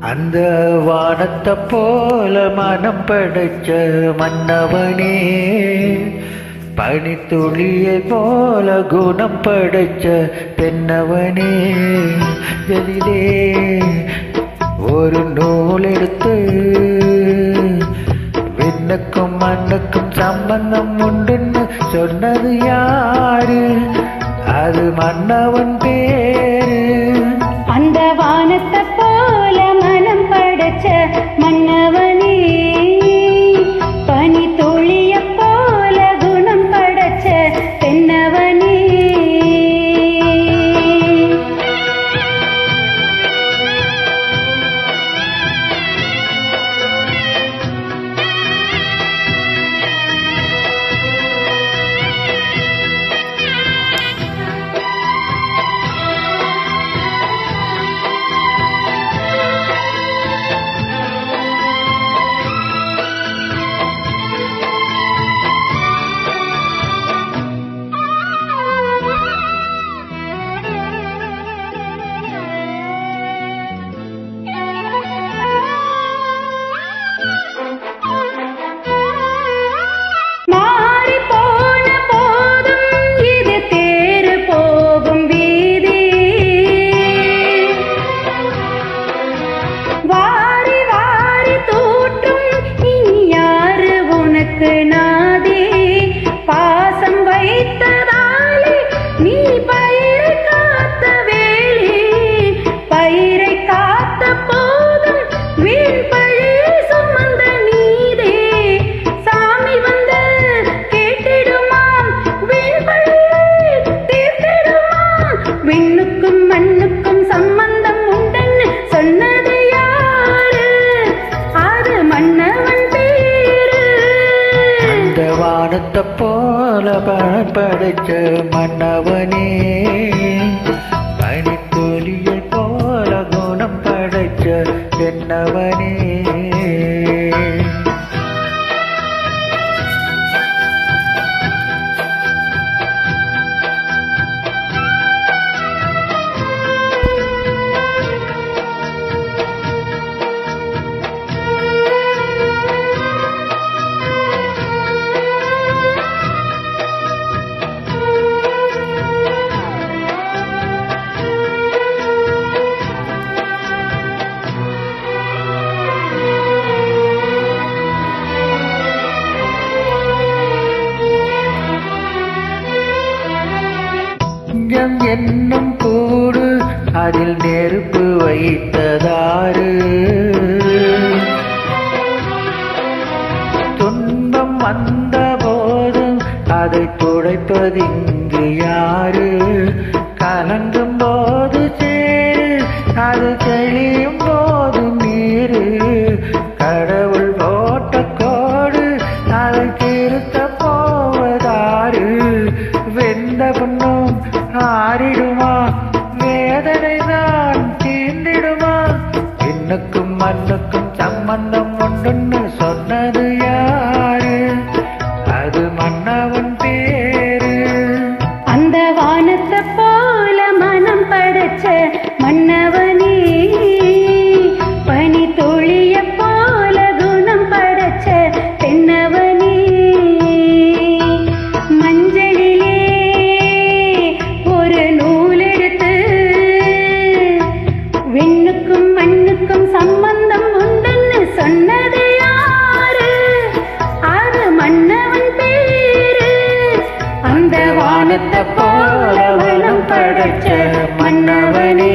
அந்த வானத்தை போல மனம் படைச்ச மன்னவனே, பனித்துளியை போல குணம் படைச்ச பெண்ணவனே, எதிலே ஒரு நூல் எடுத்து விண்ணுக்கும் மண்ணுக்கும் சம்பந்தம் உண்டுன்னு சொன்னது யாரு? அது மன்னவன் பேரு. அந்த வானத்தை போல மனம் படைச்ச மன்னவனே, பனி துளிய போல குணம் படைச்ச பெண்ணவனே. நாதே பாசம் வைத்ததாலே நீ பயிரை காத்த வேலி, பயிரை காத்த போதும் வீண் பழி சுமந்த நீதே. சாமி வந்து கேட்டிடுமாம், வீண் பழியை தீர்த்திடுமாம். விண்ணுக்கும் மண்ணுக்கும் சம்பந்தம் உண்டுன்னு சொன்னது யாரு? அது மன்னவன். வானத்தை போல படைச்ச மன்னவனே, பனித்துளியை போல குணம் படைச்ச பெண்ணவனே. என்னும் கூடு அதில் நெருப்பு வைத்ததாறு? துன்பம் வந்த போதும் அதை துடைப்பதிங்கு யாரு? கலங்கும் போது சேரு, அது தெளியும் போது நீரு. கடவுள் போட்ட கோடு அதை திருத்த போவதாறு? வெந்த புண்ணும் ஆறிடுமா, வேதனை தான் தீர்ந்திடுமா? விண்ணுக்கும் மண்ணுக்கும் சம்பந்தம் உண்டுன்னு சொன்னது யாரு? அது மன்னவன் பேரு. அந்த வானத்தை போல மனம் படைச்ச மன்னவனே, பனி துளிய போல குணம் படைச்ச பெண்ணவனே. மஞ்சளிலே ஒரு நூல் எடுத்து விண்ணுக்கும் மண்ணுக்கும் சம்பந்தம் உண்டுன்னு சொன்னது யாரு? அது மன்னவன் பேரு. அந்த வானத்தை போல மனம் படைச்ச மன்னவனே.